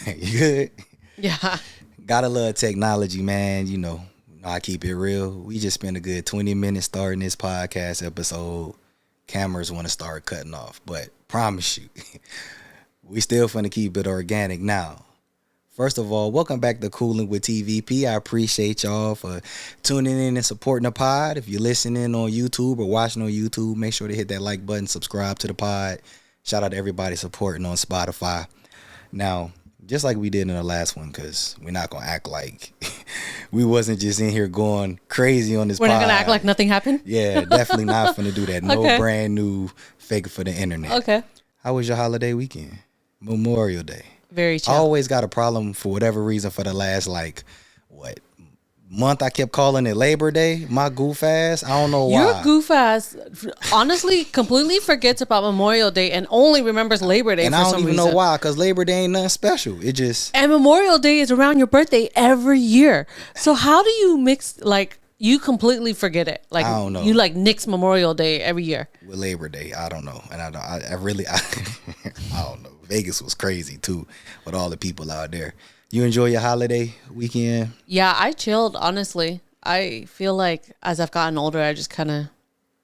You good? Yeah. Gotta love technology, man. You know, I keep it real. We just spent a good 20 minutes starting this podcast episode. Cameras want to start cutting off, but promise you, we still finna keep it organic now. First of all, welcome back to Coolin With TVP. I appreciate y'all for tuning in and supporting the pod. If you're listening on YouTube or watching on YouTube, make sure to hit that like button, subscribe to the pod. Shout out to everybody supporting on Spotify. Now, just like we did in the last one, because we're not going to act like we wasn't just in here going crazy on this We're pod. not going to act like nothing happened? Yeah, definitely not finna do that. No Okay. brand new fake for the internet. Okay. How was your holiday weekend? Memorial Day. Very chill. I always got a problem for whatever reason for the last, month I kept calling it Labor Day. My goof ass. I don't know why. Your goof ass honestly completely forgets about Memorial Day and only remembers Labor Day and for I don't some even reason. know why, because Labor Day ain't nothing special. It just... And Memorial Day is around your birthday every year. So how do you mix, you completely forget it? Like, I don't know. You nix Memorial Day every year. With Labor Day, I don't know. And I really I don't know. Vegas was crazy too with all the people out there. You enjoy your holiday weekend? Yeah, I chilled, honestly. I feel like as I've gotten older, I just kind of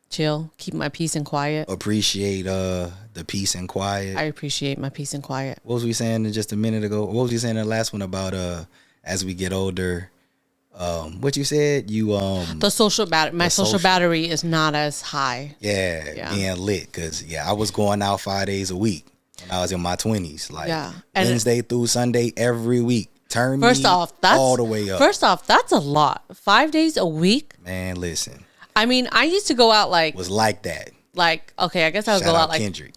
chill, keep my peace and quiet. Appreciate the peace and quiet. I appreciate my peace and quiet. What was we saying just a minute ago? What was you saying in the last one about as we get older? What you said? You The social battery, my social battery is not as high. Yeah, being lit, because I was going out 5 days a week when I was in my 20s, and Wednesday through Sunday every week. Turn first me off, that's all the way up. First off, that's a lot. 5 days a week. Man, listen. I mean, I used to go out was like that. Okay, I guess I would Shout go out out Kendrick.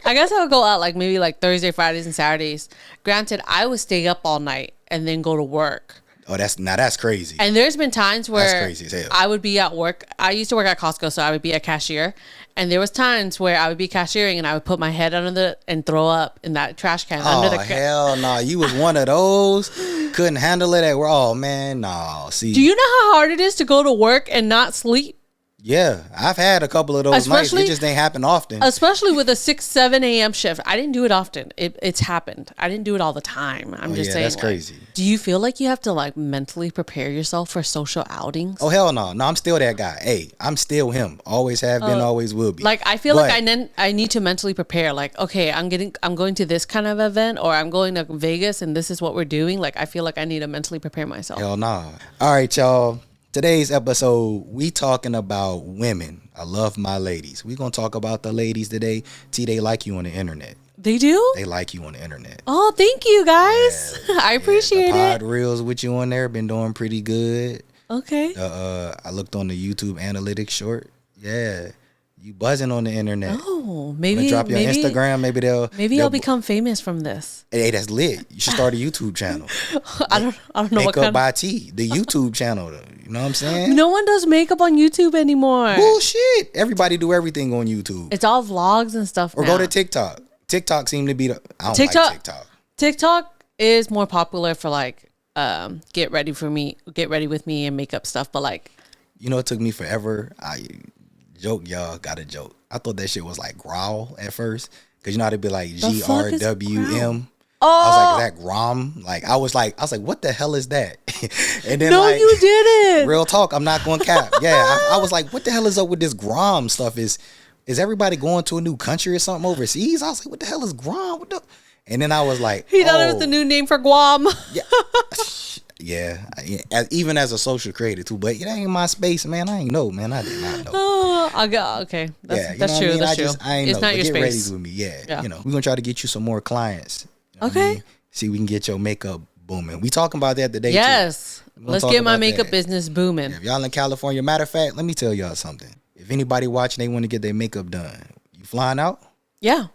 I guess I would go out maybe Thursday, Fridays, and Saturdays. Granted, I would stay up all night and then go to work. Oh, that's crazy. And there's been times where that's crazy as hell. I would be at work. I used to work at Costco, so I would be a cashier. And there was times where I would be cashiering and I would put my head and throw up in that trash can. Hell no. You was one of those. Couldn't handle it at work. Oh, man, no. See. Do you know how hard it is to go to work and not sleep? Yeah, I've had a couple of those nights. It just ain't happen often. Especially with a 6, 7 a.m. shift. I didn't do it often. It's happened. I didn't do it all the time. I'm just saying. That's crazy. Do you feel like you have to mentally prepare yourself for social outings? Oh, hell no. No, I'm still that guy. Hey, I'm still him. Always have been, always will be. I feel like I need to mentally prepare. Okay, I'm going to this kind of event, or I'm going to Vegas and this is what we're doing. I feel like I need to mentally prepare myself. Hell no. All right, y'all. Today's episode, we talking about women. I love my ladies. We gonna talk about the ladies today. They like you on the internet. They do? They like you on the internet. Oh, thank you guys. I appreciate the pod reels with you on there been doing pretty good. Okay. I looked on the YouTube analytics short. Yeah. You buzzing on the internet. Oh, maybe drop your Instagram. Maybe I'll become famous from this. Hey, that's lit. You should start a YouTube channel. I don't know what kind Makeup by T, the YouTube channel. You know what I'm saying? No one does makeup on YouTube anymore. Bullshit. Everybody do everything on YouTube. It's all vlogs and stuff. Or now. go to TikTok. TikTok seem to be the. I don't TikTok, like TikTok. TikTok is more popular for get ready with me and makeup stuff. But it took me forever. Got a joke. I thought that shit was growl at first, because it'd be GRWM. Oh, I was like, is that Grom? I was like, what the hell is that? And then no, you didn't. Real talk, I'm not going cap. Yeah, I was like, what the hell is up with this Grom stuff? Is everybody going to a new country or something overseas? I was like, what the hell is Grom? And then I was like, he thought it was the new name for Guam. Yeah, even as a social creator too, but it ain't my space, man. I ain't know, man. I did not know. Oh, okay. That's true. That's true. I ain't it's know. Not your get space. ready with me. Yeah. We're gonna try to get you some more clients. Okay. See, we can get your makeup booming. We talking about that today. Yes. Let's get my makeup business booming. If y'all in California, matter of fact, let me tell y'all something. If anybody watching, they want to get their makeup done, you flying out? Yeah.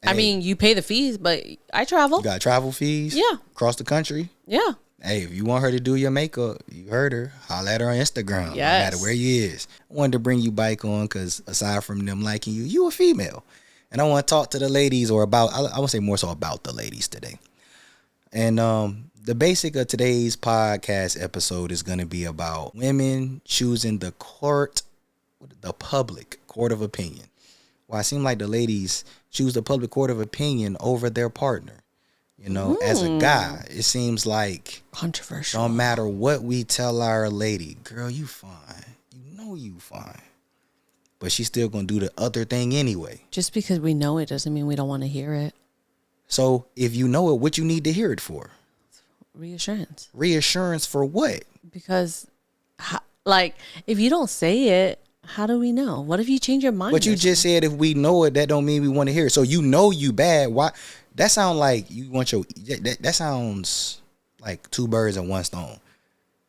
Hey. I mean, you pay the fees, but I travel. You got travel fees? Yeah. Across the country? Yeah. Hey, if you want her to do your makeup, you heard her. Holla at her on Instagram. Yes. No matter where you is. I wanted to bring you bike on because aside from them liking you, you a female. And I want to talk to the ladies I want to say more so about the ladies today. And the basic of today's podcast episode is going to be about women choosing the public court of opinion. Well, it seems like the ladies choose the public court of opinion over their partner. You know, as a guy, it seems like Controversial. don't matter what we tell our lady, girl, you fine. You know you fine. But she's still going to do the other thing anyway. Just because we know it doesn't mean we don't want to hear it. So if you know it, what you need to hear it for? Reassurance. Reassurance for what? Because, like, if you don't say it, how do we know? What if you change your mind? But you just said if we know it, that don't mean we want to hear it. So you know you bad. Why? That sounds like you want your. That sounds like two birds in one stone.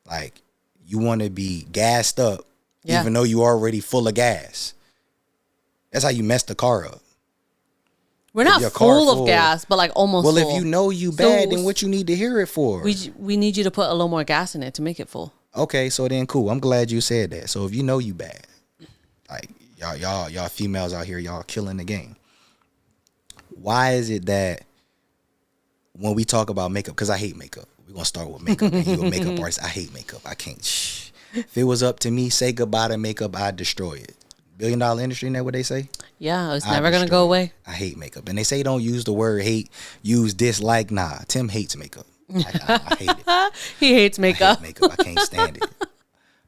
Like you want to be gassed up, even though you already full of gas. That's how you mess the car up. We're not full of gas, but like almost full. Well, if you know you bad, then what you need to hear it for? We need you to put a little more gas in it to make it full. Okay, so then cool. I'm glad you said that. So if you know you bad, like y'all females out here, y'all killing the game. Why is it that when we talk about makeup, because I hate makeup. We're going to start with makeup. And you a makeup artist. I hate makeup. I can't. If it was up to me, say goodbye to makeup, I'd destroy it. $1 billion industry, isn't that what they say? Yeah, it's never going to go away. I hate makeup. And they say don't use the word hate, use dislike. Nah, Tim hates makeup. I hate it. He hates makeup. I hate makeup. I can't stand it.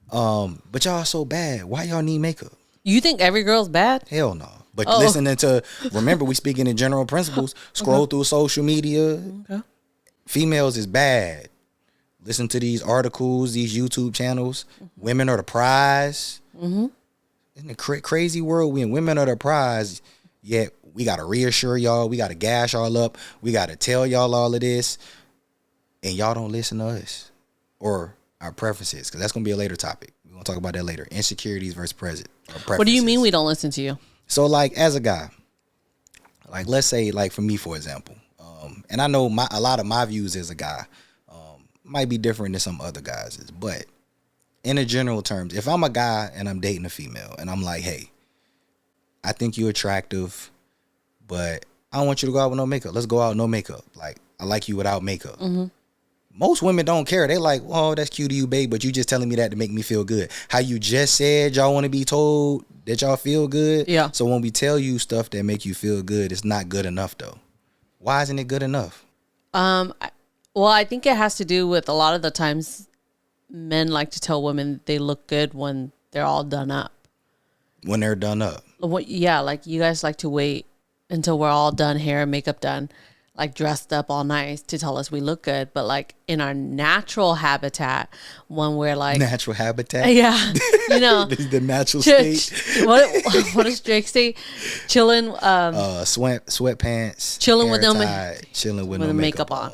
But y'all so bad. Why y'all need makeup? You think every girl's bad? Hell no. But listening to, remember we speaking in general principles, scroll through social media. Okay. Females is bad. Listen to these articles, these YouTube channels. Women are the prize. In the crazy world we in, women are the prize. Yet we got to reassure y'all. We got to gas y'all up. We got to tell y'all all of this. And y'all don't listen to us or our preferences, because that's going to be a later topic. We're going to talk about that later. Insecurities versus preferences. What do you mean we don't listen to you? So, like, as a guy, like, let's say, like, for me, for example, and I know a lot of my views as a guy might be different than some other guys', but in a general terms, if I'm a guy and I'm dating a female and I'm like, hey, I think you're attractive, but I don't want you to go out with no makeup. Let's go out with no makeup. Like, I like you without makeup. Most women don't care. They like, oh, that's cute of you, babe, but you just telling me that to make me feel good. How you just said y'all want to be told that y'all feel good. Yeah. So when we tell you stuff that make you feel good, it's not good enough, though. Why isn't it good enough? Well, I think it has to do with a lot of the times men like to tell women they look good when they're all done up. When they're done up. Yeah, like you guys like to wait until we're all done, hair and makeup done, like dressed up all nice to tell us we look good. But like in our natural habitat, when we're like natural habitat, yeah, you know, the natural state. What does Drake say? Chilling, sweatpants, chilling with no makeup on.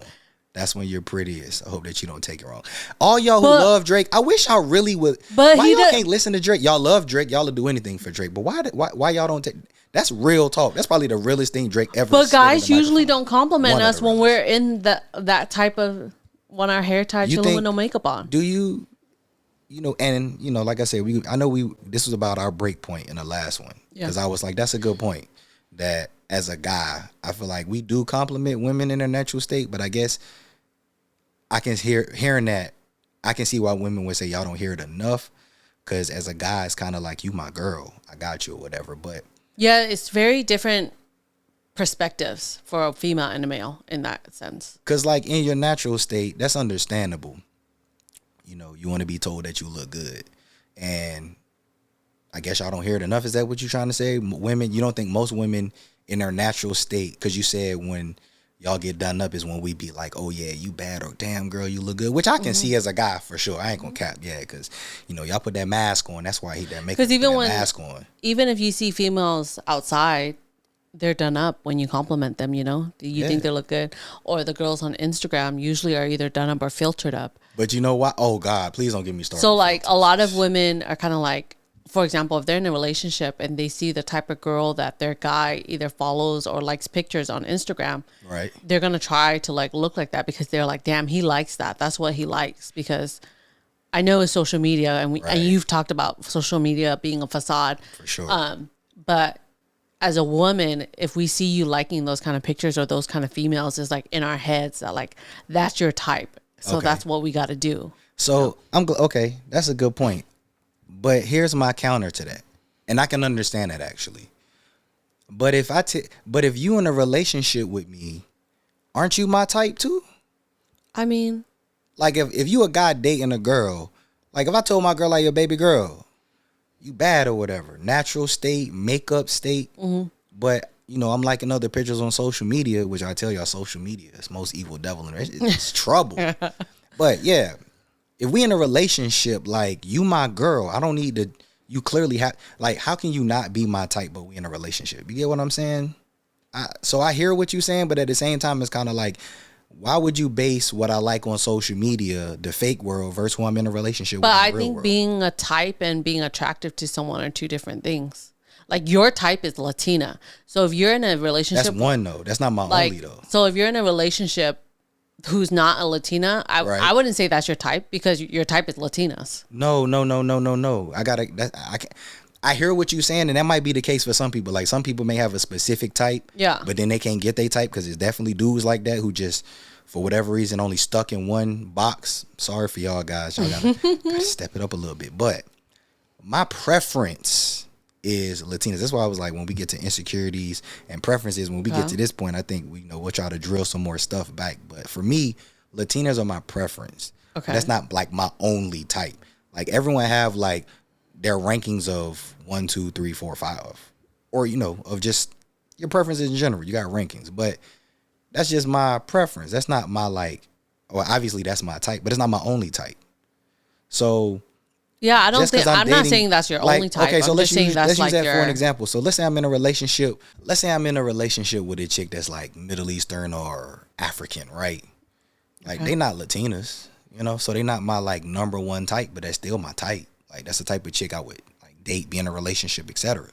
That's when you're prettiest. I hope that you don't take it wrong. All y'all who love Drake, I wish y'all really would. But why y'all can't listen to Drake? Y'all love Drake. Y'all will do anything for Drake. But why y'all don't take? That's real talk. That's probably the realest thing Drake ever said. But guys usually don't compliment us when we're in that type of, when our hair tied, chilling with no makeup on. Do you? You know, and you know, like I said, this was about our break point in the last one, because I was like, that's a good point. That as a guy, I feel like we do compliment women in their natural state, but I guess I can hearing that, I can see why women would say y'all don't hear it enough, because as a guy, it's kind of like, you my girl, I got you or whatever. But yeah, it's very different perspectives for a female and a male in that sense. Because like in your natural state, that's understandable. You know, you want to be told that you look good, and I guess y'all don't hear it enough. Is that what you're trying to say? Women, you don't think most women in their natural state, because you said when y'all get done up is when we be like, oh yeah, you bad, or damn girl, you look good, which I can see as a guy for sure. I ain't gonna cap, because you know y'all put that mask on. That's why I hate that makeup. Because even if you see females outside, they're done up when you compliment them. You know, you think they look good, or the girls on Instagram usually are either done up or filtered up. But you know what? Oh God, please don't get me started. So like a lot of women are kind of like, for example, if they're in a relationship and they see the type of girl that their guy either follows or likes pictures on Instagram, right? They're going to try to like look like that, because they're like, damn, he likes that. That's what he likes. Because I know it's social media, and and you've talked about social media being a facade. For sure. But as a woman, if we see you liking those kind of pictures or those kind of females, it's like in our heads that like, that's your type. So that's what we got to do. So okay. That's a good point. But here's my counter to that, and I can understand that actually. But if you in a relationship with me, aren't you my type too? I mean, like if you a guy dating a girl, like if I told my girl like your baby girl, you bad or whatever, natural state, makeup state, but you know I'm liking other pictures on social media, which I tell y'all social media is most evil devil, and it's trouble. But yeah, if we in a relationship, like you my girl, I don't need to. You clearly have, like, how can you not be my type, but we in a relationship? You get what I'm saying? So I hear what you're saying, but at the same time, it's kind of like, why would you base what I like on social media, the fake world, versus who I'm in a relationship with? But I think being a type and being attractive to someone are two different things. Like your type is Latina. So if you're in a relationship. That's one though. That's not my only though. So if you're in a relationship who's not a Latina, I wouldn't say that's your type because your type is Latinas. No. I hear what you're saying, and that might be the case for some people. Like some people may have a specific type, but then they can't get their type because it's definitely dudes like that who just, for whatever reason, only stuck in one box. Sorry for y'all guys. Y'all gotta step it up a little bit. But my preference is Latinas. That's why I was like, when we get to insecurities and preferences, when we get to this point, I think we'll try to drill some more stuff back. But for me, Latinas are my preference. Okay. That's not like my only type. Like everyone have like their rankings of 1, 2, 3, 4, 5, or of just your preferences in general. You got rankings, but that's just my preference. That's not my well, obviously that's my type, but it's not my only type. So yeah, I don't think I'm not saying that's your only type. Okay, so let's use that for an example. So let's say I'm in a relationship. Let's say I'm in a relationship with a chick that's like Middle Eastern or African, right? Like they not Latinas, so they not my like number one type, but that's still my type. Like that's the type of chick I would like date, be in a relationship, etc.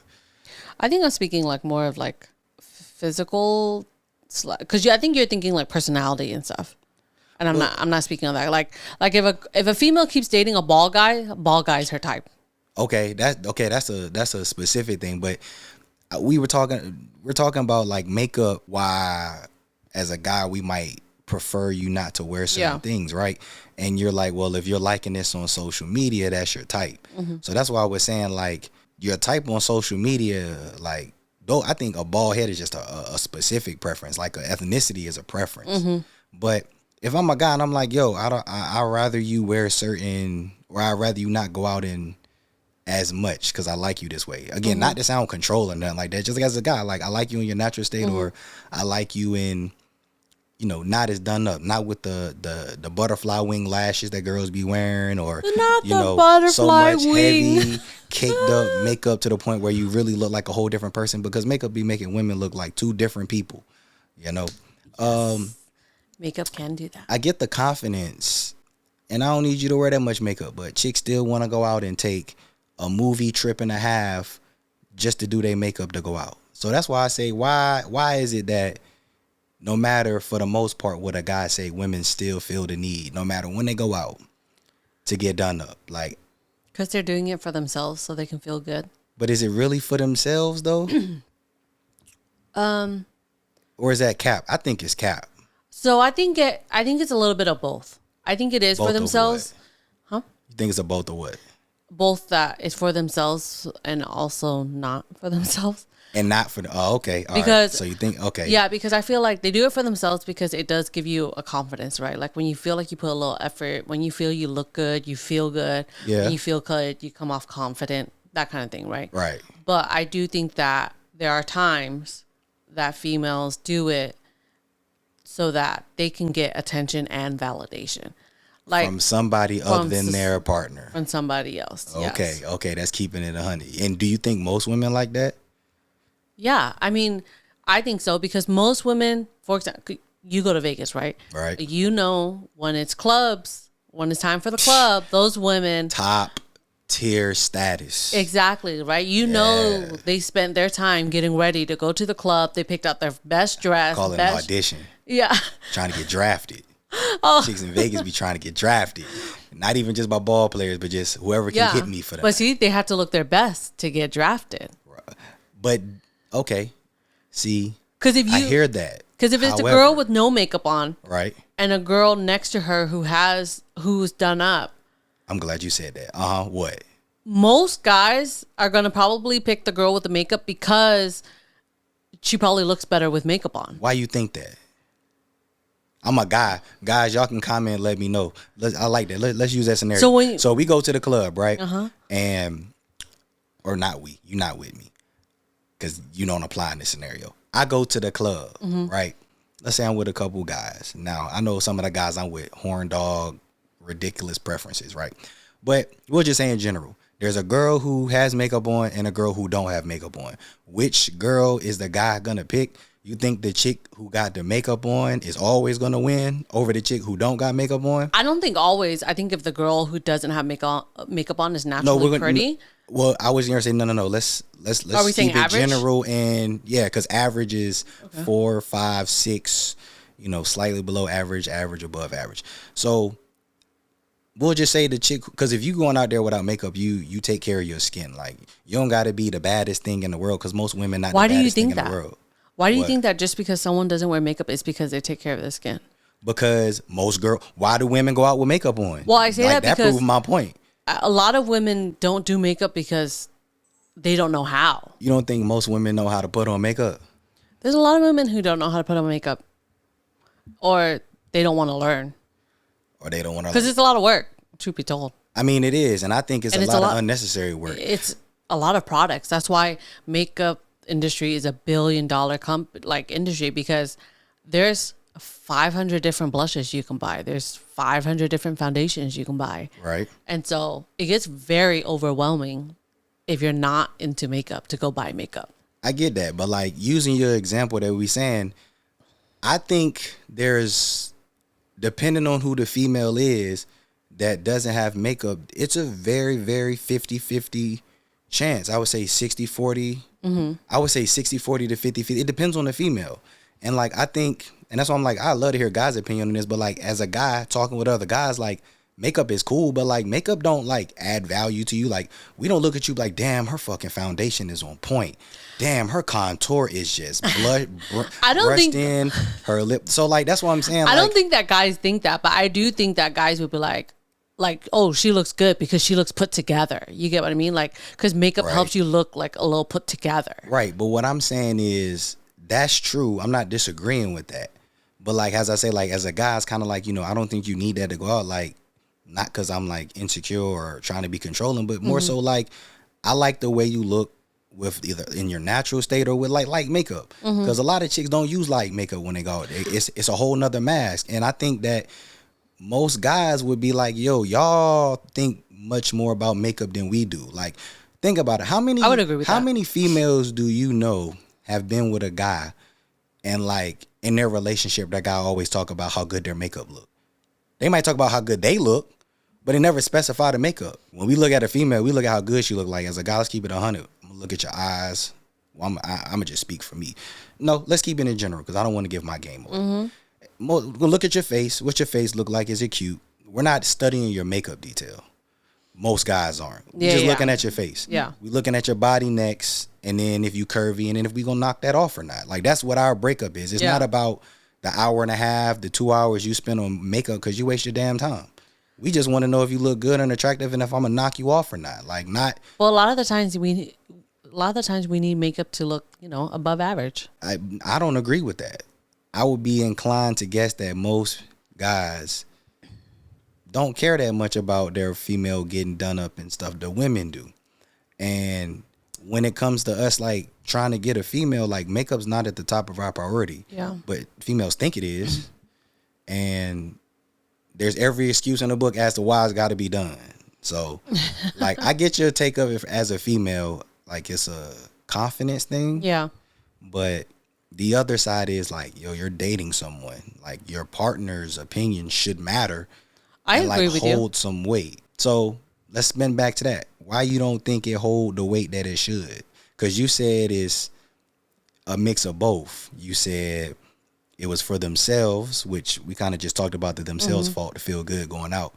I think I'm speaking like more of like physical, because I think you're thinking like personality and stuff, and I'm not speaking on that. Like if a female keeps dating a bald guy's her type. Okay, that's a specific thing, but we're talking about like makeup. Why, as a guy, we might prefer you not to wear certain things, right? And you're like, well, if you're liking this on social media, that's your type. So that's why I was saying like your type on social media, like though I think a bald head is just a specific preference, like a ethnicity is a preference. But if I'm a guy and I'm like, yo, I'd rather you wear certain, or I'd rather you not go out in as much because I like you this way. Again, not to sound control or nothing like that. Just like as a guy, like I like you in your natural state, or I like you in, not as done up, not with the butterfly wing lashes that girls be wearing, or so much heavy caked up makeup to the point where you really look like a whole different person, because makeup be making women look like two different people. Makeup can do that. I get the confidence, and I don't need you to wear that much makeup, but chicks still want to go out and take a movie trip and a half just to do their makeup to go out. So that's why I say, why is it that no matter, for the most part, what a guy say, women still feel the need, no matter when they go out, to get done up? Like, because they're doing it for themselves so they can feel good. But is it really for themselves though? Or is that cap? I think it's cap. So I think it's a little bit of both. I think it is both for themselves. Huh? You think it's a both of what? Both that it's for themselves and also not for themselves. And not for the, okay. All because, right. So you think, okay. Yeah, because I feel like they do it for themselves because it does give you a confidence, right? Like when you feel like you put a little effort, when you feel you look good, you feel good. Yeah. When you feel good, you come off confident, that kind of thing, right? Right. But I do think that there are times that females do it so that they can get attention and validation. Like from somebody other than their partner. From somebody else. Okay. Yes. Okay. That's keeping it 100. And do you think most women like that? Yeah. I mean, I think so, because most women, for example, you go to Vegas, right? Right. When it's clubs, when it's time for the club, those women. Top tier status. Exactly, right? They spent their time getting ready to go to the club. They picked out their best dress. Call it an audition. Yeah. Trying to get drafted. Chicks in Vegas be trying to get drafted. Not even just by ball players, but just whoever can hit me for that. But see, they have to look their best to get drafted. But, okay. See, I hear that. Because if it's a girl with no makeup on. Right. And a girl next to her who's done up. I'm glad you said that. What? Most guys are going to probably pick the girl with the makeup because she probably looks better with makeup on. Why you think that? I'm a guy. Guys, y'all can comment. Let me know. I like that. Let's use that scenario. So so we go to the club, right? And or not we. You're not with me because you don't apply in this scenario. I go to the club, right? Let's say I'm with a couple guys. Now I know some of the guys I'm with, horn dog, ridiculous preferences, right? But we'll just say in general. There's a girl who has makeup on and a girl who don't have makeup on. Which girl is the guy gonna pick? You think the chick who got the makeup on is always gonna win over the chick who don't got makeup on? I don't think always. I think if the girl who doesn't have makeup on is naturally pretty. Well, I was gonna say no. Let's Are we saying keep it average? general and because average is 4, 5, 6. Slightly below average, average above average. So we'll just say the chick, because if you going out there without makeup, you take care of your skin. Like you don't got to be the baddest thing in the world because most women not the baddest thing in the world. Why do you think that just because someone doesn't wear makeup is because they take care of their skin? Because why do women go out with makeup on? Well, I say that because that proves my point. A lot of women don't do makeup because they don't know how. You don't think most women know how to put on makeup? There's a lot of women who don't know how to put on makeup, or they don't want to learn, or they don't want to, because it's a lot of work. Truth be told, I mean it is, and I think it's a lot of unnecessary work. It's a lot of products. That's why makeup industry is $1 billion industry, because there's 500 different blushes you can buy. There's 500 different foundations you can buy. Right. And so it gets very overwhelming if you're not into makeup to go buy makeup. I get that, but like using your example that we saying, I think there's, depending on who the female is that doesn't have makeup, it's a very, very 50-50 chance. I would say 60-40. I would say 60-40 to 50-50. It depends on the female. And like, I think, and that's why I'm like, I love to hear guys' opinion on this, but like as a guy talking with other guys, like makeup is cool, but like makeup don't like add value to you. Like we don't look at you like, damn, her fucking foundation is on point. Damn, her contour is just brushed in her lip. So like, that's what I'm saying. I don't think that guys think that, but I do think that guys would be like, oh, she looks good because she looks put together. You get what I mean? Like, because makeup helps you look like a little put together. Right. But what I'm saying is that's true. I'm not disagreeing with that. But like, as I say, like as a guy, it's kind of like, I don't think you need that to go out. Like, not because I'm like insecure or trying to be controlling, but more so like, I like the way you look with either in your natural state or with like makeup. Because a lot of chicks don't use like makeup when they go out. It's a whole nother mask. And I think that most guys would be like, yo, y'all think much more about makeup than we do. Like, think about it. I would agree with how that. many females do you know have been with a guy and like in their relationship, that guy always talk about how good their makeup look? They might talk about how good they look, but they never specify the makeup. When we look at a female, we look at how good she look. Like as a guy, let's keep it 100. I'm gonna look at your eyes. Well, I'm gonna just speak for me. No, let's keep it in general because I don't want to give my game away. Look at your face. What your face look like? Is it cute? We're not studying your makeup detail. Most guys aren't. We're just looking at your face. Yeah. We're looking at your body next, and then if you curvy, and then if we gonna knock that off or not. Like that's what our breakup is. It's not about the hour and a half, the 2 hours you spend on makeup because you waste your damn time. We just want to know if you look good and attractive, and if I'm gonna knock you off or not. Like not. Well, a lot of the times we need makeup to look, above average. I don't agree with that. I would be inclined to guess that most guys don't care that much about their female getting done up and stuff. The women do. And when it comes to us, like trying to get a female, like makeup's not at the top of our priority. Yeah. But females think it is. And there's every excuse in the book as to why it's got to be done. So, like, I get your take of it as a female, like it's a confidence thing. Yeah. But the other side is like, yo, you're dating someone. Like your partner's opinion should matter. I agree with you. Hold some weight. So let's spin back to that. Why you don't think it hold the weight that it should? Because you said it's a mix of both. You said it was for themselves, which we kind of just talked about, the themselves fault to feel good going out.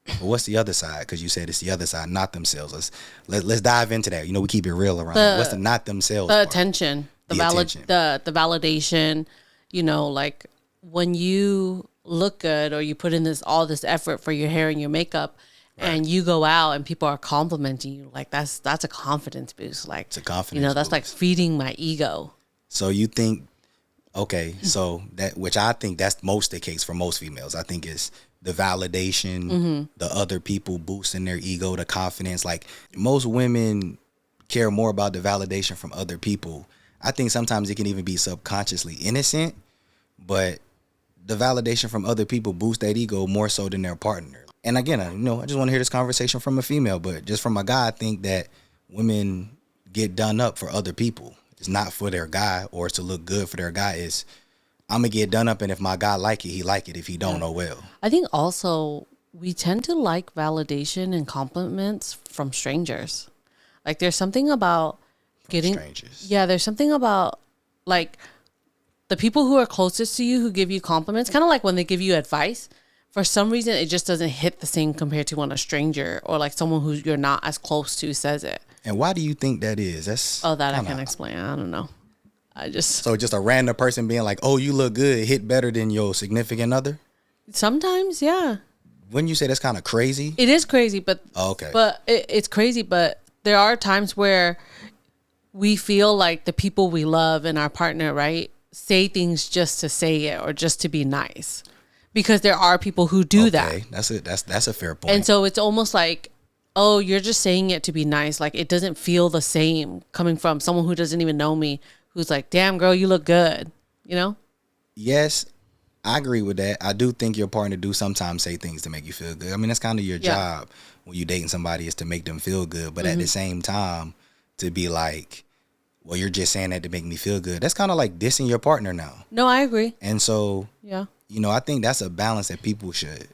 But what's the other side? Because you said it's the other side, not themselves. Let's dive into that. We keep it real around. What's the not themselves? The part? attention, the attention. the validation. Like when you look good or you put in all this effort for your hair and your makeup, and you go out and people are complimenting you, like that's a confidence boost. Like it's a confidence. That's boost. Like feeding my ego. So you think Okay, so that, which I think that's most the case for most females. I think it's the validation, the other people boosting their ego, the confidence. Like most women care more about the validation from other people. I think sometimes it can even be subconsciously innocent, but the validation from other people boost that ego more so than their partner. And again, I just want to hear this conversation from a female, but just from a guy, I think that women get done up for other people. It's not for their guy or to look good for their guy. It's I'm gonna get done up, and if my guy like it, he like it. If he don't, oh well. I think also we tend to like validation and compliments from strangers. Like there's something about getting strangers. Yeah, there's something about like the people who are closest to you who give you compliments, kind of like when they give you advice. For some reason, it just doesn't hit the same compared to when a stranger or like someone who you're not as close to says it. And why do you think that is? That's I can't explain. I don't know. So just a random person being like, "Oh, you look good," hit better than your significant other. Sometimes, yeah. Wouldn't you say that's kind of crazy? It is crazy, but okay. But it's crazy. But there are times where we feel like the people we love and our partner, right, say things just to say it or just to be nice, because there are people who do that. That's a fair point. And so it's almost like, oh, you're just saying it to be nice. Like it doesn't feel the same coming from someone who doesn't even know me, who's like, damn girl, you look good. You know? Yes, I agree with that. I do think your partner do sometimes say things to make you feel good. I mean, that's kind of your job when you're dating somebody, is to make them feel good. But at the same time, to be like, well, you're just saying that to make me feel good. That's kind of like dissing your partner now. No, I agree. And so, I think that's a balance that people should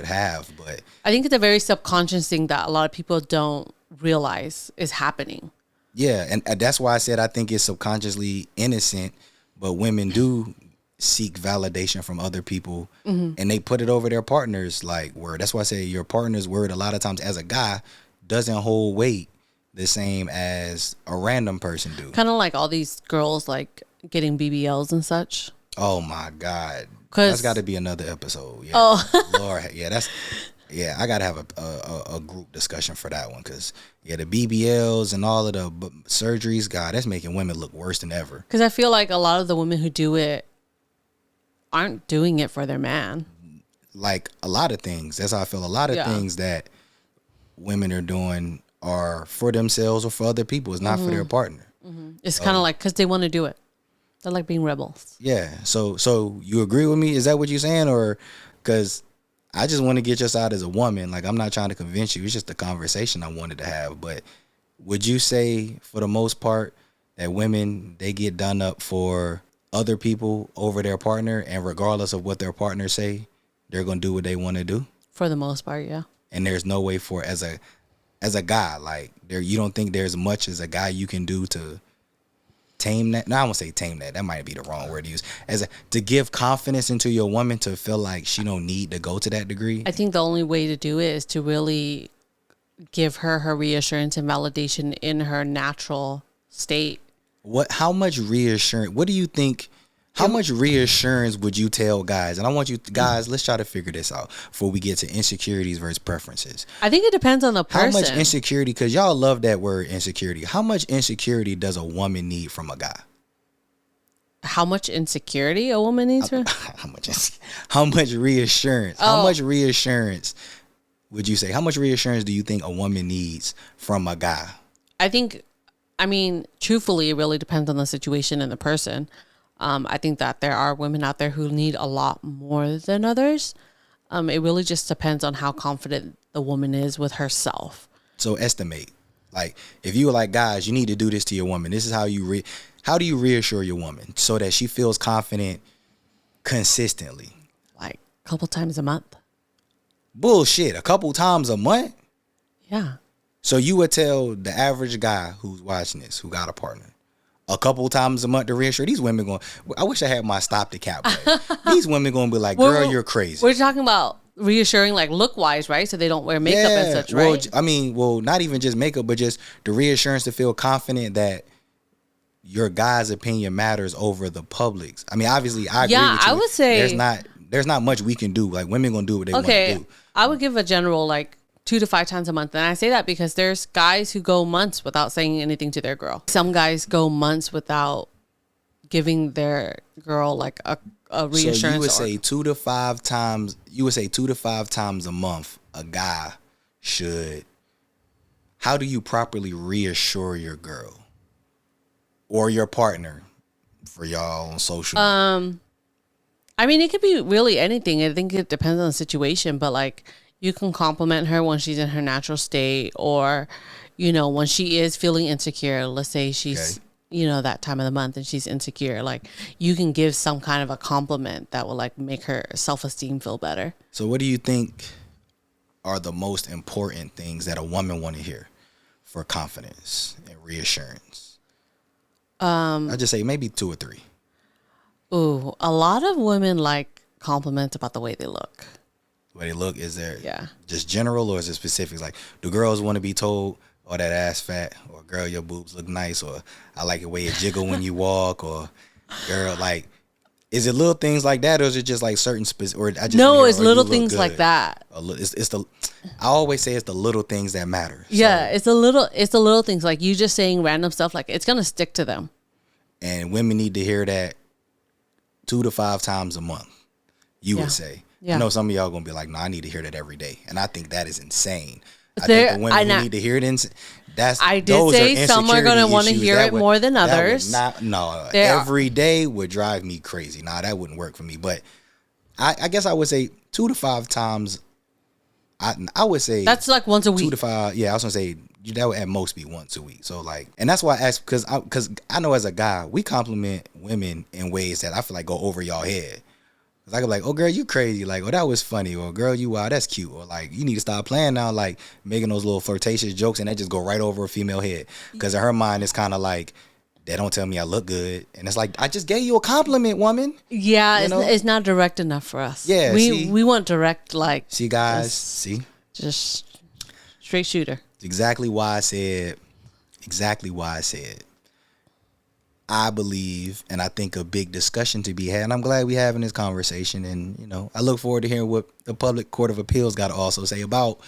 have. But I think it's a very subconscious thing that a lot of people don't realize is happening. Yeah, and that's why I said I think it's subconsciously innocent, but women do seek validation from other people, and they put it over their partner's like word. That's why I say your partner's word a lot of times as a guy doesn't hold weight the same as a random person do. Kind of like all these girls like getting BBLs and such. Oh my God. That's got to be another episode. Yeah. Oh. Lord, yeah, I got to have a group discussion for that one, because the BBLs and all of the surgeries, God, that's making women look worse than ever. Because I feel like a lot of the women who do it aren't doing it for their man. Like a lot of things. That's how I feel. A lot of things that women are doing are for themselves or for other people. It's not for their partner. It's kind of like because they want to do it. They're like being rebels. Yeah. So you agree with me? Is that what you're saying? Or because I just want to get your side as a woman. Like, I'm not trying to convince you. It's just a conversation I wanted to have. But would you say, for the most part, that women, they get done up for other people over their partner, and regardless of what their partner say, they're going to do what they want to do? For the most part, yeah. And there's no way for, as a guy, like, you don't think there's much as a guy you can do to tame that? No, I won't say tame that. That might be the wrong word to use. To give confidence into your woman to feel like she don't need to go to that degree. I think the only way to do it is to really give her reassurance and validation in her natural state. How much reassurance? What do you think? How much reassurance would you tell guys? And I want you guys, let's try to figure this out before we get to insecurities versus preferences. I think it depends on the person. How much insecurity, because y'all love that word insecurity. How much insecurity does a woman need from a guy? How much insecurity a woman needs from? How much reassurance? Oh. How much reassurance would you say? How much reassurance do you think a woman needs from a guy? I mean, truthfully, it really depends on the situation and the person. I think that there are women out there who need a lot more than others. It really just depends on how confident the woman is with herself. So estimate. Like, if you were like, guys, you need to do this to your woman. This is how how do you reassure your woman so that she feels confident consistently? Like a couple times a month. Bullshit. A couple times a month? Yeah. So you would tell the average guy who's watching this, who got a partner, a couple times a month to reassure these women going, I wish I had my stop the cap. These women going to be like, girl, you're crazy. We're talking about reassuring like look wise, right? So they don't wear makeup and such, right? Not even just makeup, but just the reassurance to feel confident that your guy's opinion matters over the public's. I mean, obviously I agree with you. I would say there's not much we can do. Like, women going to do what they want to do. I would give a general like 2 to 5 times a month. And I say that because there's guys who go months without saying anything to their girl. Some guys go months without giving their girl like a reassurance. So you would say 2 to 5 times. You would say 2 to 5 times a month. A guy should. How do you properly reassure your girl or your partner for y'all on social? I mean, it could be really anything. I think it depends on the situation, but like you can compliment her when she's in her natural state, or when she is feeling insecure. Let's say she's that time of the month and she's insecure. Like you can give some kind of a compliment that will like make her self-esteem feel better. So what do you think are the most important things that a woman want to hear for confidence and reassurance? I'd just say maybe 2 or 3. Ooh, a lot of women like compliments about the way they look. The way they look, is there just general or is it specifics? Like, do girls want to be told, "Oh, that ass fat," or "Girl, your boobs look nice," or "I like the way it jiggle when you walk," or "Girl, like," is it little things like that, or is it just like certain specific? Or I just no, it's little things like that. It's the. I always say it's the little things that matter. Yeah, it's the little things, like you just saying random stuff, like it's gonna stick to them. And women need to hear that 2 to 5 times a month. You would say. Yeah. I know some of y'all gonna be like, "No, I need to hear that every day," and I think that is insane. I think the women who need to hear it, I did say some are gonna want to hear it more than others. Every day would drive me crazy. Nah, that wouldn't work for me. But I guess I would say 2 to 5 times. I would say that's like once a week. 2 to 5. Yeah, I was gonna say that would at most be once a week. So like, and that's why I asked, because I know as a guy we compliment women in ways that I feel like go over y'all head. Cause I could be like, "Oh girl, you crazy," like, "Oh, that was funny," or "Girl, you wow, that's cute," or like, "You need to stop playing now," like making those little flirtatious jokes, and that just go right over a female head. Because in her mind, it's kind of like, they don't tell me I look good, and it's like, I just gave you a compliment, woman. Yeah, it's not direct enough for us. Yeah, we want direct, like. See, guys, just straight shooter. Exactly why I said. I believe, and I think a big discussion to be had, and I'm glad we're having this conversation, and I look forward to hearing what the Public Court of Appeals got to also say about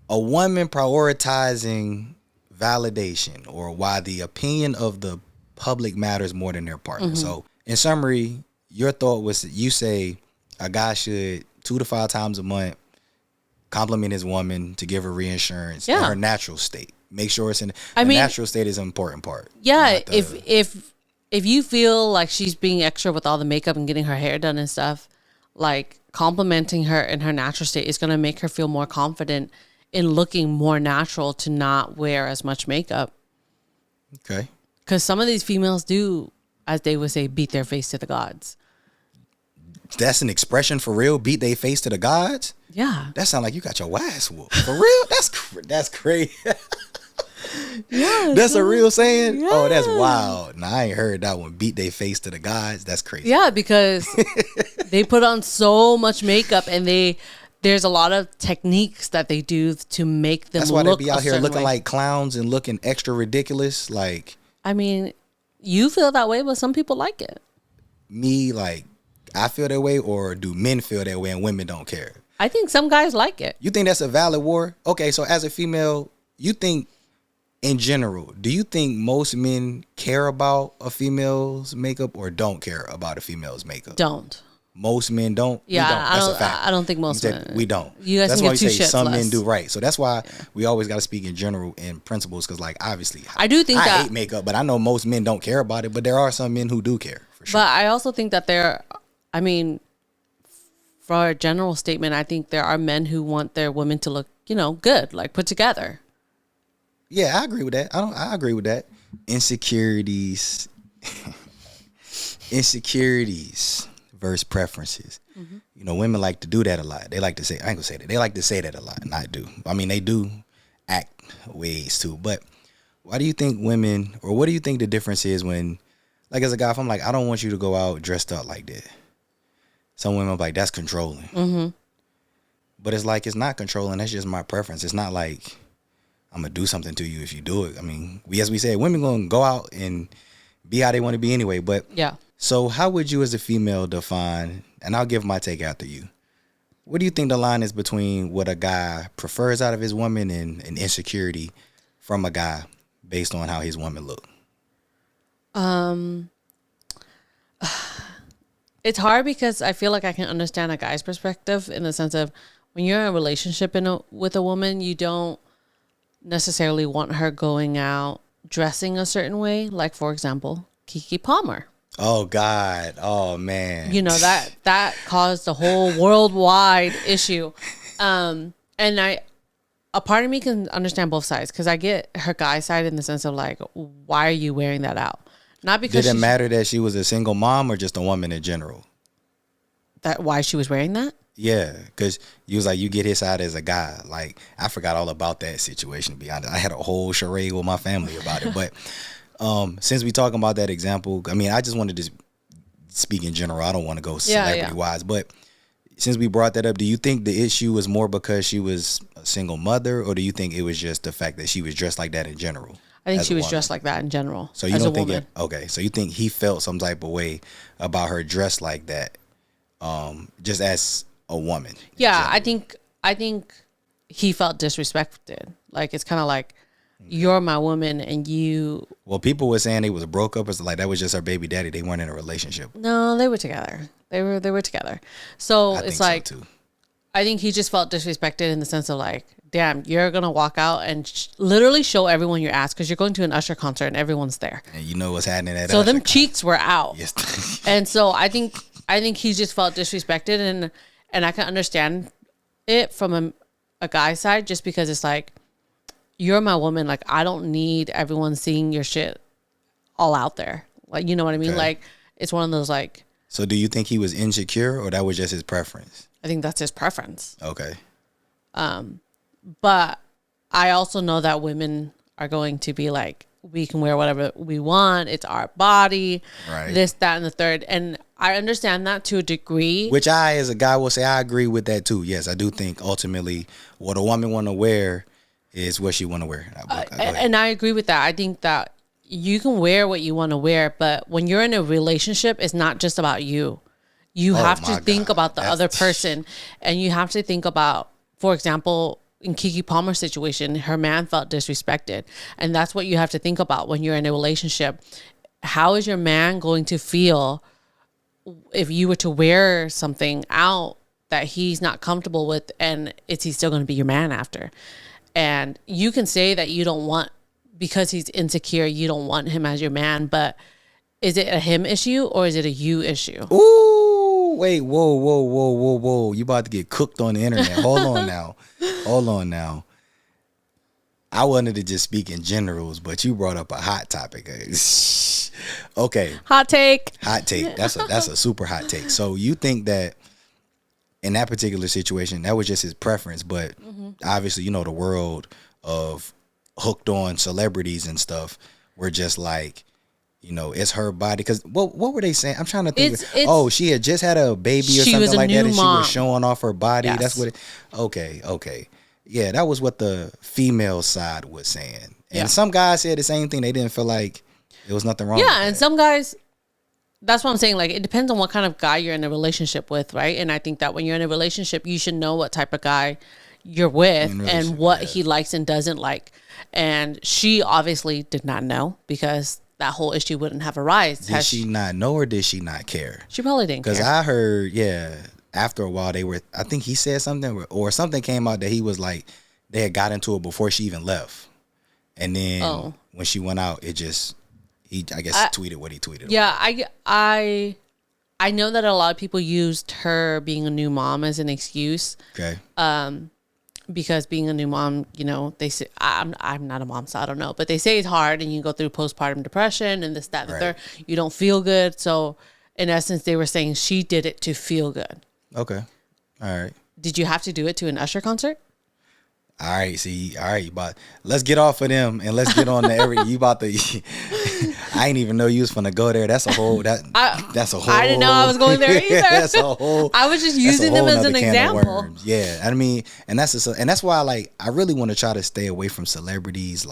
a woman prioritizing validation, or why the opinion of the public matters more than their partner. Mm-hmm. So in summary, your thought was, you say a guy should 2 to 5 times a month compliment his woman to give her reassurance in her natural state. Make sure it's in the natural state is an important part. Yeah, if you feel like she's being extra with all the makeup and getting her hair done and stuff, like complimenting her in her natural state is going to make her feel more confident in looking more natural, to not wear as much makeup. Okay. Because some of these females do, as they would say, beat their face to the gods. That's an expression for real? Beat their face to the gods? Yeah. That sounds like you got your ass whooped. For real? That's crazy. Yeah, that's a real saying? Yeah. Oh, that's wild. Nah, I ain't heard that one. Beat their face to the gods. That's crazy. Yeah, because they put on so much makeup, and there's a lot of techniques that they do to make them look. That's why they be out here looking like clowns and looking extra ridiculous. Like, I mean, you feel that way, but some people like it. Me, like, I feel that way, or do men feel that way and women don't care? I think some guys like it. You think that's a valid war? Okay, so as a female, you think, in general, do you think most men care about a female's makeup or don't care about a female's makeup? Don't. Most men don't. Yeah, that's a fact. I don't think most men. We don't. You guys that's can why give we two say shits some less. men do, right. So that's why we always got to speak in general in principles, because like obviously I do think I that hate makeup, but I know most men don't care about it. But there are some men who do care for sure. But I also think that for a general statement, I think there are men who want their women to look, good, like put together. Yeah, I agree with that. I agree with that. Insecurities versus preferences. Mm-hmm. Women like to do that a lot. They like to say, I ain't gonna say that. They like to say that a lot, and I do. I mean, they do act ways too. But why do you think women, or what do you think the difference is when, like as a guy, if I'm like, I don't want you to go out dressed up like that. Some women are like, that's controlling. Mm-hmm. But it's like, it's not controlling. That's just my preference. It's not like I'm going to do something to you if you do it. I mean, as we said, women going to go out and be how they want to be anyway. But yeah. So how would you as a female define, and I'll give my take after you, what do you think the line is between what a guy prefers out of his woman and an insecurity from a guy based on how his woman look? It's hard because I feel like I can understand a guy's perspective in the sense of when you're in a relationship with a woman, you don't necessarily want her going out dressing a certain way. Like, for example, Keke Palmer. Oh God. Oh man. You know, that caused a whole worldwide issue. And a part of me can understand both sides because I get her guy side in the sense of like, why are you wearing that out? Not because did it matter that she was a single mom or just a woman in general? That why she was wearing that? Yeah, because you was like, you get his side as a guy. Like, I forgot all about that situation, to be honest. I had a whole charade with my family about it. But since we talking about that example, I mean, I just wanted to speak in general. I don't want to go celebrity-wise. But since we brought that up, do you think the issue was more because she was a single mother, or do you think it was just the fact that she was dressed like that in general? I think she was dressed like that in general. So you don't think it, okay? So you think he felt some type of way about her dressed like that, just as a woman? Yeah, I think he felt disrespected. Like it's kind of like you're my woman and you. Well, people were saying they was broke up, or like that was just her baby daddy. They weren't in a relationship. No, they were together. They were together. So it's like so too. I think he just felt disrespected in the sense of like, damn, you're going to walk out and literally show everyone your ass because you're going to an Usher concert and everyone's there. And you know what's happening at so Usher them cheeks were out. Yes. And so I think he just felt disrespected and I can understand it from a guy's side just because it's like, you're my woman. Like, I don't need everyone seeing your shit all out there. Like, you know what I mean? Okay. Like, it's one of those like. So do you think he was insecure or that was just his preference? I think that's his preference. Okay. But I also know that women are going to be like, we can wear whatever we want. It's our body, right? This, that, and the third. And I understand that to a degree. Which I, as a guy, will say I agree with that too. Yes, I do think ultimately what a woman want to wear is what she want to wear. And I agree with that. I think that you can wear what you want to wear, but when you're in a relationship, it's not just about you. You have to think about the other person, and you have to think about, for example, in Keke Palmer's situation, her man felt disrespected. And that's what you have to think about when you're in a relationship. How is your man going to feel if you were to wear something out that he's not comfortable with, and is he still going to be your man after? And you can say that you don't want, because he's insecure, you don't want him as your man, but is it a him issue or is it a you issue? Ooh, wait, whoa. You about to get cooked on the internet. Hold on now. I wanted to just speak in generals, but you brought up a hot topic. Okay. Hot take. That's a super hot take. So you think that in that particular situation, that was just his preference, but obviously, you know, the world of hooked on celebrities and stuff were just like, you know, it's her body. Because what were they saying? I'm trying to think. She had just had a baby or something like that, and she was showing off her body. Yes. That's what it. Okay. Yeah, that was what the female side was saying. And some guys said the same thing. They didn't feel like there was nothing wrong with that. And some guys, that's what I'm saying. Like, it depends on what kind of guy you're in a relationship with, right? And I think that when you're in a relationship, you should know what type of guy you're with and what he likes and doesn't like. And she obviously did not know, because that whole issue wouldn't have arisen. Did she not know, or did she not care? She probably didn't care. Because I heard, after a while I think he said something, or something came out that he was like, they had got into it before she even left. And then when she went out, he tweeted what he tweeted. Yeah, I know that a lot of people used her being a new mom as an excuse. Okay. Because being a new mom, you know, they say, I'm not a mom, so I don't know, but they say it's hard and you go through postpartum depression and this, that, and the third. You don't feel good. So in essence, they were saying she did it to feel good. Okay. All right. Did you have to do it to an Usher concert? All right, but let's get off of them and let's get on to you about to. I ain't even know you was finna go there. That's a whole. That's a whole. I didn't know I was going there either. That's a whole. I was just using them as an example. Yeah, I mean, and that's why I really want to try to stay away from celebrities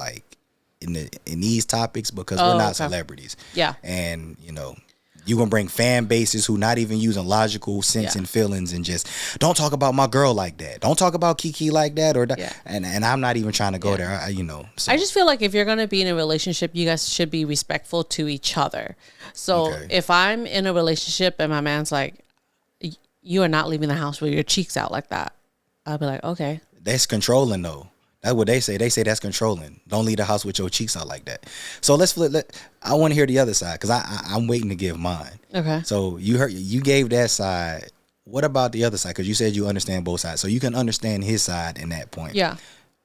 in these topics, because we're not celebrities. Yeah, and you know, You gonna bring fan bases who not even using logical sense and feelings, and just don't talk about my girl like that. Don't talk about Kiki like that, or that. And I'm not even trying to go there. So. I just feel like if you're gonna be in a relationship, you guys should be respectful to each other. So if I'm in a relationship and my man's like, "You are not leaving the house with your cheeks out like that," I'll be like, "Okay." That's controlling though. That's what they say. They say that's controlling. Don't leave the house with your cheeks out like that. So let's flip. I want to hear the other side because I'm waiting to give mine. Okay. So you gave that side. What about the other side? Because you said you understand both sides, so you can understand his side in that point. Yeah.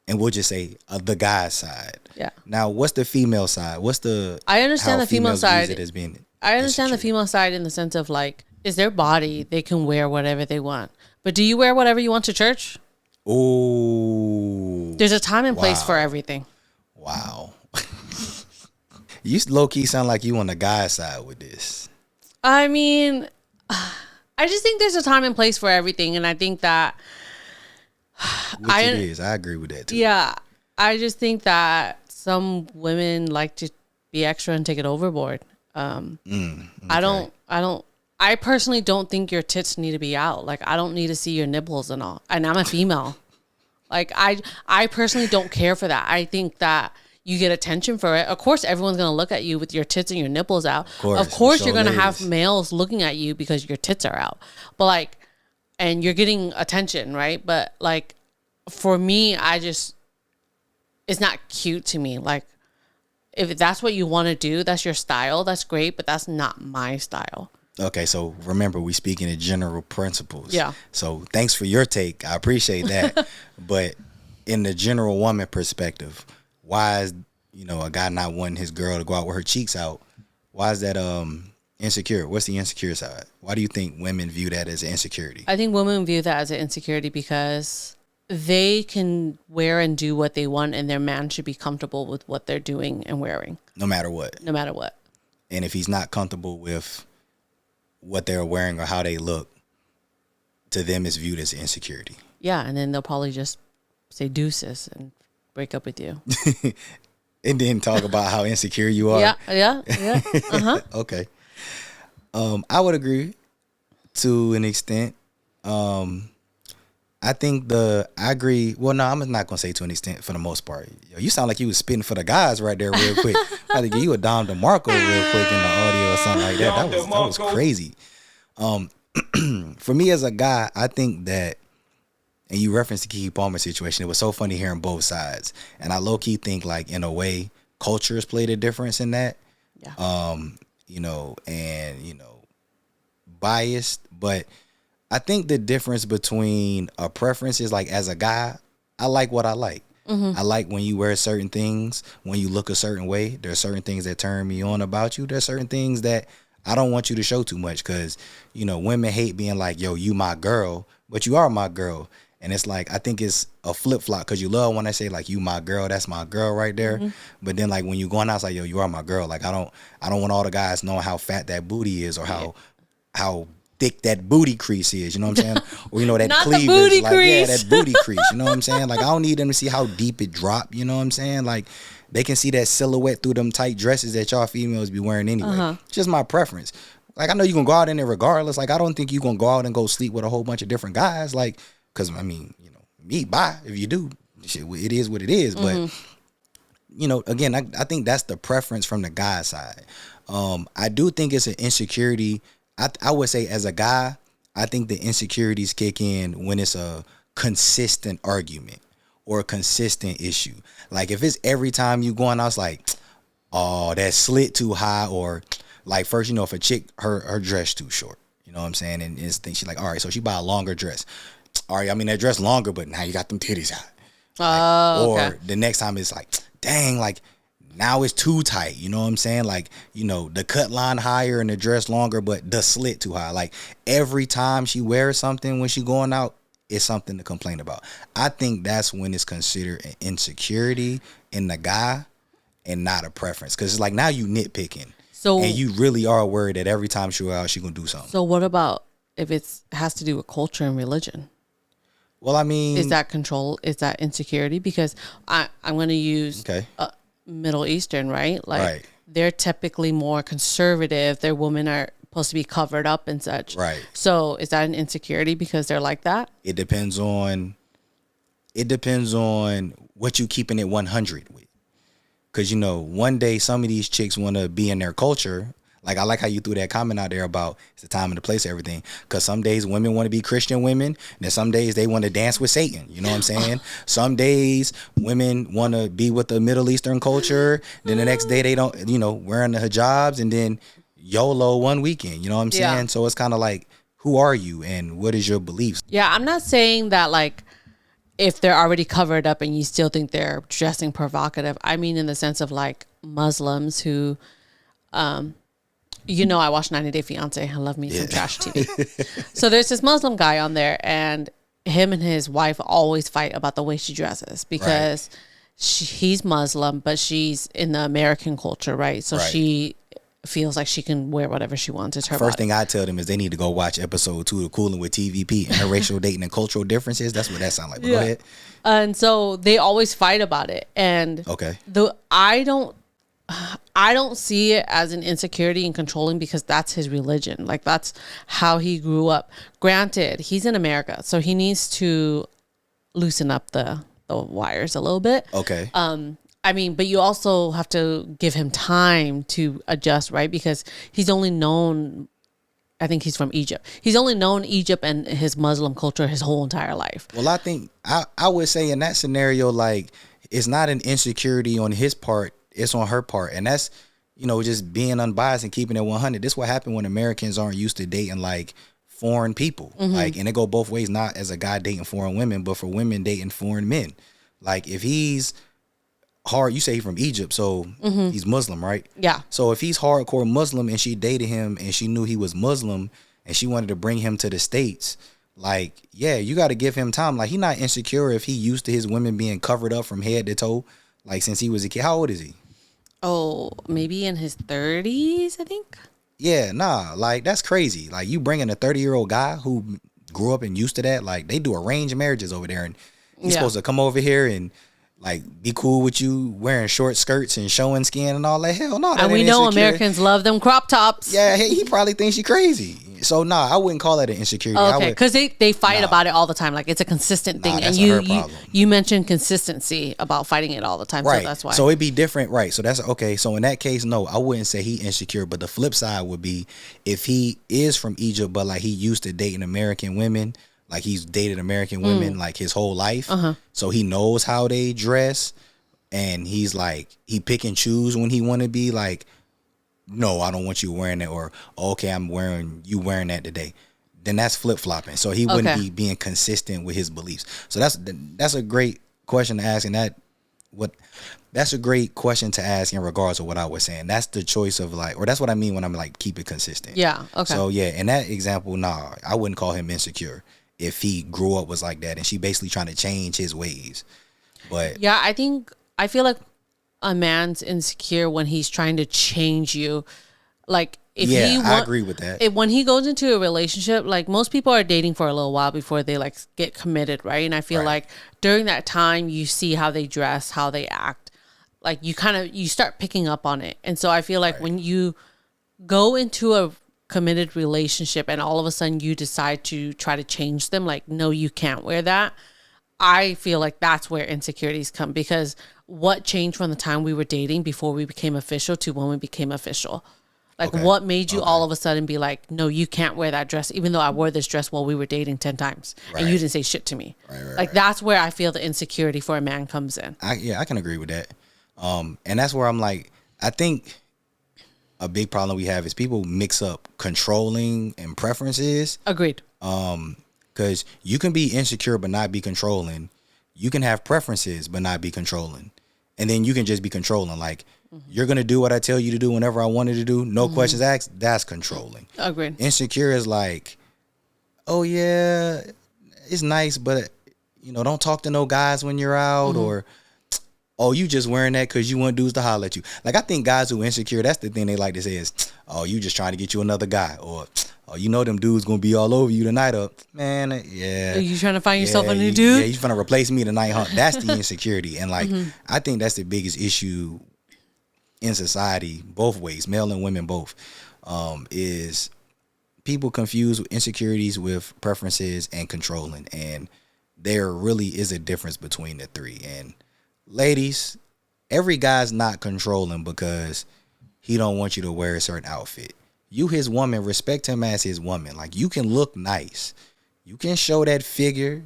And we'll just say the guy's side. Yeah. Now, what's the female side? What's the? I understand the female side. I understand the insecure. female side in the sense of like, it's their body. They can wear whatever they want. But do you wear whatever you want to church? Ooh. There's a time and place for everything. Wow. You low key sound like you on the guy's side with this. I mean, I just think there's a time and place for everything, and I think that it is. I agree with that too. Yeah, I just think that some women like to be extra and take it overboard. Okay. I personally don't think your tits need to be out. Like, I don't need to see your nipples and all. And I'm a female. Like, I personally don't care for that. I think that you get attention for it. Of course, everyone's going to look at you with your tits and your nipples out. Of course you're going to have males looking at you because your tits are out. But, like, and you're getting attention, right? But, like, for me, it's not cute to me. Like, if that's what you want to do, that's your style, that's great, but that's not my style. Okay, so remember, we speaking in general principles. Yeah. So thanks for your take. I appreciate that. But in the general woman perspective, why is a guy not wanting his girl to go out with her cheeks out? Why is that insecure? What's the insecure side? Why do you think women view that as an insecurity? I think women view that as an insecurity because they can wear and do what they want, and their man should be comfortable with what they're doing and wearing. No matter what. And if he's not comfortable with what they're wearing or how they look, to them it's viewed as insecurity. Yeah, and then they'll probably just say deuces and break up with you. And then talk about how insecure you are. Yeah. Uh-huh. Okay. I would agree to an extent. I agree. Well, no, I'm not going to say to an extent for the most part. Yo, you sound like you was spitting for the guys right there real quick. I had to give you a Dom DeMarco real quick in the audio or something like that. That was crazy. For me as a guy, I think that, and you referenced the Keke Palmer situation, it was so funny hearing both sides. And I low-key think, like, in a way, culture has played a difference in that. Yeah. Biased, but I think the difference between a preference is, like, as a guy, I like what I like. Mm-hmm. I like when you wear certain things, when you look a certain way. There are certain things that turn me on about you. There's certain things that I don't want you to show too much because, women hate being like, yo, you my girl, but you are my girl. And it's like, I think it's a flip-flop because you love when I say, like, you my girl, that's my girl right there. Mm-hmm. But then, like, when you going out, it's like, yo, you are my girl. Like, I don't want all the guys knowing how fat that booty is or how thick that booty crease is, you know what I'm saying? Or, that not cleavage. The booty like, crease. Yeah, that booty crease, you know what I'm saying? Like, I don't need them to see how deep it dropped, you know what I'm saying? Like, they can see that silhouette through them tight dresses that y'all females be wearing anyway. Uh-huh. It's just my preference. Like, I know you're going to go out in there regardless. Like, I don't think you're going to go out and go sleep with a whole bunch of different guys. Like, because, I mean, me, bye. If you do, shit, it is what it is. Mm-hmm. But, again, I think that's the preference from the guy side. I do think it's an insecurity. I would say as a guy, I think the insecurities kick in when it's a consistent argument or a consistent issue. Like, if it's every time you going out, it's like, oh, that slit too high, or like, first, if a chick, her dress too short, you know what I'm saying? And she's like, all right, so she buy a longer dress. All right, I mean, that dress longer, but now you got them titties out. Or the next time it's like, dang, like, now it's too tight. You know what I'm saying? Like, the cut line higher and the dress longer, but the slit too high. Like, every time she wears something when she going out, it's something to complain about. I think that's when it's considered an insecurity in the guy and not a preference. Because it's like, now you nitpicking. And you really are worried that every time she go out, she going to do something. So what about if it has to do with culture and religion? Well, I mean, is that control? Is that insecurity? Because I'm going to use Middle Eastern, right? Like, they're typically more conservative. Their women are supposed to be covered up and such. Right. So is that an insecurity because they're like that? It depends on what you keeping it 100 with. Because, you know, one day some of these chicks want to be in their culture. Like, I like how you threw that comment out there about it's the time and the place, everything. Because some days women want to be Christian women. And then some days they want to dance with Satan. You know what I'm saying? Some days women want to be with the Middle Eastern culture. Then the next day they don't, you know, wearing the hijabs. And then YOLO one weekend. You know what I'm saying? Yeah. So it's kind of like, who are you and what is your beliefs? Yeah, I'm not saying that, like, if they're already covered up and you still think they're dressing provocative. I mean, in the sense of, like, Muslims who, you know, I watch 90 Day Fiance. I love me some trash TV. So there's this Muslim guy on there, and him and his wife always fight about the way she dresses because he's Muslim, but she's in the American culture, right? So she feels like she can wear whatever she wants. It's her First body. thing I tell them is they need to go watch episode 2 of Coolin With TVP, interracial dating and cultural differences. That's what that sounds like. But go ahead. And so they always fight about it. And I don't see it as an insecurity and controlling because that's his religion. Like, that's how he grew up. Granted, he's in America, so he needs to loosen up the wires a little bit. Okay. I mean, but you also have to give him time to adjust, right? Because he's only known, I think he's from Egypt. He's only known Egypt and his Muslim culture his whole entire life. Well, I think I would say in that scenario, like, it's not an insecurity on his part. It's on her part. And that's, you know, just being unbiased and keeping it 100. This is what happened when Americans aren't used to dating, like, foreign people. Like, and it go both ways, not as a guy dating foreign women, but for women dating foreign men. Like, if he's hard, you say he's from Egypt, so he's Muslim, right? Yeah. So if he's hardcore Muslim and she dated him and she knew he was Muslim and she wanted to bring him to the States, like, yeah, you got to give him time. Like, he not insecure if he used to his women being covered up from head to toe, like, since he was a kid. How old is he? Oh, maybe in his 30s, I think. Yeah, nah, like, that's crazy. Like, you bringing a 30-year-old guy who grew up and used to that, like, they do arranged marriages over there, and he's supposed to come over here and, like, be cool with you wearing short skirts and showing skin and all that. Hell no. And we know Americans love them crop tops. Yeah, he probably thinks you crazy. So nah, I wouldn't call that an insecurity. Okay, because they fight about it all the time. Like, it's a consistent thing. That's And you mentioned consistency about fighting it all the time. Right. So that's why. So it'd be different, right? So that's okay. So in that case, no, I wouldn't say he insecure. But the flip side would be if he is from Egypt, but like he used to dating American women. Like, he's dated American women like his whole life. So he knows how they dress. And he's like, he pick and choose when he want to be like, no, I don't want you wearing that. Or, okay, I'm wearing that today. Then that's flip-flopping. So he wouldn't be being consistent with his beliefs. So that's a great question to ask. And that's a great question to ask in regards to what I was saying. That's the choice of, like, or that's what I mean when I'm like, keep it consistent. Yeah. Okay. So yeah, in that example, nah, I wouldn't call him insecure if he grew up was like that and she basically trying to change his ways. But yeah, I feel like a man's insecure when he's trying to change you. Like, I agree with that. When he goes into a relationship, like, most people are dating for a little while before they, like, get committed, right? And I feel like during that time, you see how they dress, how they act. Like, you start picking up on it. And so I feel like when you go into a committed relationship and all of a sudden you decide to try to change them, like, no, you can't wear that. I feel like that's where insecurities come, because what changed from the time we were dating before we became official to when we became official? Like, what made you all of a sudden be like, no, you can't wear that dress, even though I wore this dress while we were dating 10 times and you didn't say shit to me. That's where I feel the insecurity for a man comes in. I can agree with that. And that's where I'm like, I think a big problem we have is people mix up controlling and preferences. Agreed. Because you can be insecure but not be controlling. You can have preferences but not be controlling. And then you can just be controlling. Like, you're going to do what I tell you to do whenever I wanted to do. No questions asked. That's controlling. Agreed. Insecure is like, oh, yeah, it's nice, but, you know, don't talk to no guys when you're out. Or, oh, you just wearing that because you want dudes to holler at you. Like, I think guys who are insecure, that's the thing they like to say is, oh, you just trying to get you another guy. Or, oh, you know them dudes going to be all over you tonight. Or, man, yeah. Are you trying to find yourself a new dude? Yeah, you trying to replace me tonight, huh? That's the insecurity. And, like, I think that's the biggest issue in society, both ways, male and women both, is people confuse insecurities with preferences and controlling, and there really is a difference between the three. And ladies, every guy's not controlling because he don't want you to wear a certain outfit. You his woman, respect him as his woman. Like, you can look nice, you can show that figure.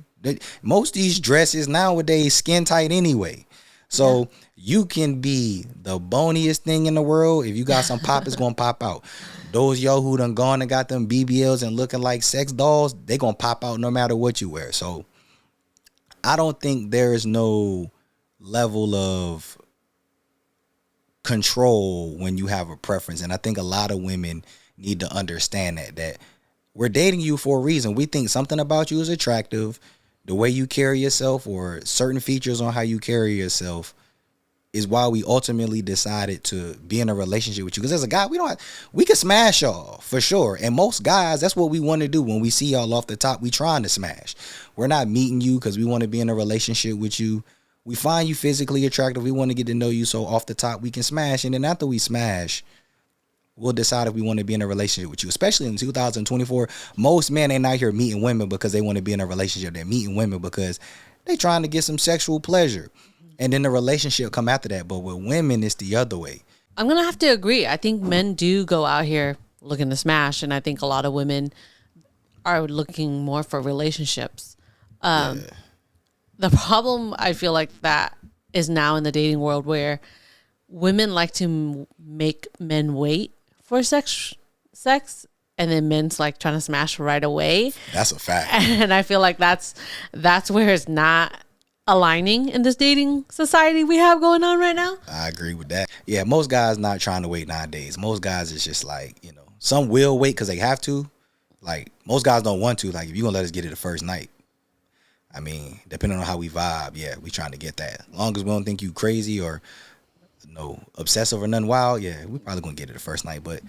Most of these dresses nowadays skin tight anyway. So you can be the boniest thing in the world. If you got some pop, it's gonna pop out. Those yo who done gone and got them BBLs and looking like sex dolls, they gonna pop out no matter what you wear. So I don't think there is no level of control when you have a preference. And I think a lot of women need to understand that we're dating you for a reason. We think something about you is attractive. The way you carry yourself or certain features on how you carry yourself is why we ultimately decided to be in a relationship with you. Because as a guy, we can smash y'all for sure. And most guys, that's what we want to do. When we see y'all off the top, we trying to smash. We're not meeting you because we want to be in a relationship with you. We find you physically attractive. We want to get to know you. So off the top, we can smash. And then after we smash, we'll decide if we want to be in a relationship with you. Especially in 2024, most men ain't out here meeting women because they want to be in a relationship. They're meeting women because they trying to get some sexual pleasure. And then the relationship come after that. But with women, it's the other way. I'm going to have to agree. I think men do go out here looking to smash. And I think a lot of women are looking more for relationships. The problem, I feel like, that is now in the dating world where women like to make men wait for sex, and then men's like trying to smash right away. That's a fact. And I feel like that's where it's not aligning in this dating society we have going on right now. I agree with that. Yeah, most guys not trying to wait nowadays. Most guys is just like, some will wait because they have to. Like, most guys don't want to. Like, if you're going to let us get it the first night, I mean, depending on how we vibe, we trying to get that. As long as we don't think you crazy or obsessive or nothing wild, we probably going to get it the first night. But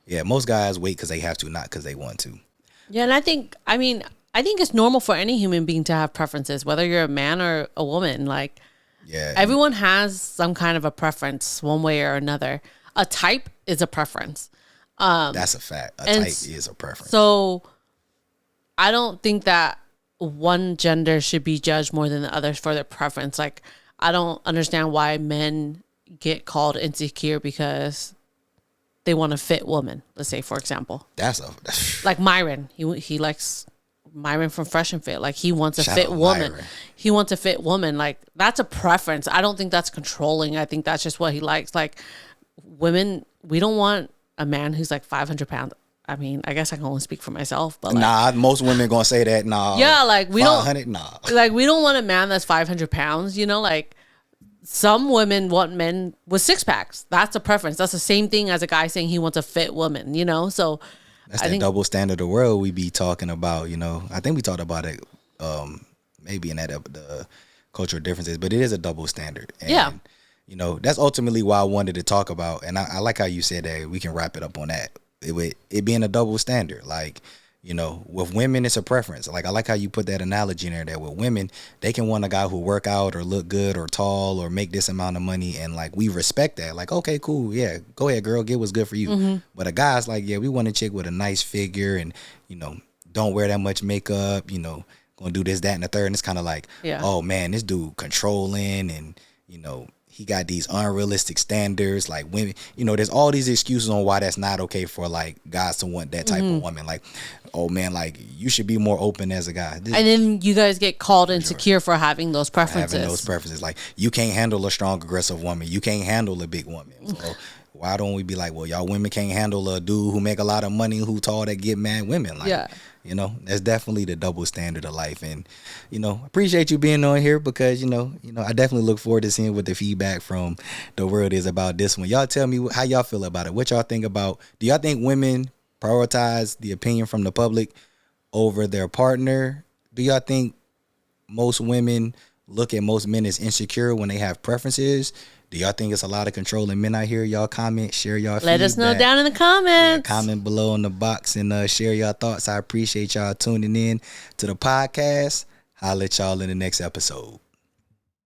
yeah, most guys wait because they have to, not because they want to. Yeah, and I think it's normal for any human being to have preferences, whether you're a man or a woman. Like, everyone has some kind of a preference one way or another. A type is a preference. That's a fact. A type is a preference. So I don't think that one gender should be judged more than the others for their preference. Like, I don't understand why men get called insecure because they want a fit woman. Let's say, for example, like Myron. He likes Myron from Fresh and Fit. Like, he wants a fit woman. Myron. He wants a fit woman. Like, that's a preference. I don't think that's controlling. I think that's just what he likes. Like, women, we don't want a man who's like 500 pounds. I mean, I guess I can only speak for myself, but like, most women gonna say that. Like, we don't. Like, we don't want a man that's 500 pounds. Like, some women want men with six packs. That's a preference. That's the same thing as a guy saying he wants a fit woman. So that's the double standard of the world we be talking about. I think we talked about it maybe in the cultural differences, but it is a double standard. And, that's ultimately why I wanted to talk about. And I like how you said that. We can wrap it up on that. It being a double standard. Like, with women, it's a preference. Like, I like how you put that analogy in there, that with women, they can want a guy who work out or look good or tall or make this amount of money. And like, we respect that. Like, okay, cool. Yeah, go ahead, girl. Get what's good for you. Mm-hmm. But a guy's like, we want a chick with a nice figure and, don't wear that much makeup, gonna do this, that, and the third. And it's kind of like, oh man, this dude controlling and, he got these unrealistic standards. Like, women, there's all these excuses on why that's not okay for like guys to want that type of woman. Like, oh man, like, you should be more open as a guy. And then you guys get called insecure for having those preferences. Like, you can't handle a strong, aggressive woman. You can't handle a big woman. So why don't we be like, well, y'all women can't handle a dude who make a lot of money, who tall, that get mad women? Like, that's definitely the double standard of life. And, appreciate you being on here because, I definitely look forward to seeing what the feedback from the world is about this one. Y'all tell me how y'all feel about it. What y'all think about, do y'all think women prioritize the opinion from the public over their partner? Do y'all think most women look at most men as insecure when they have preferences? Do y'all think it's a lot of controlling men out here? Y'all comment, share y'all feedback. Let us know down in the comments. Comment below in the box and share y'all thoughts. I appreciate y'all tuning in to the podcast. I'll let y'all in the next episode.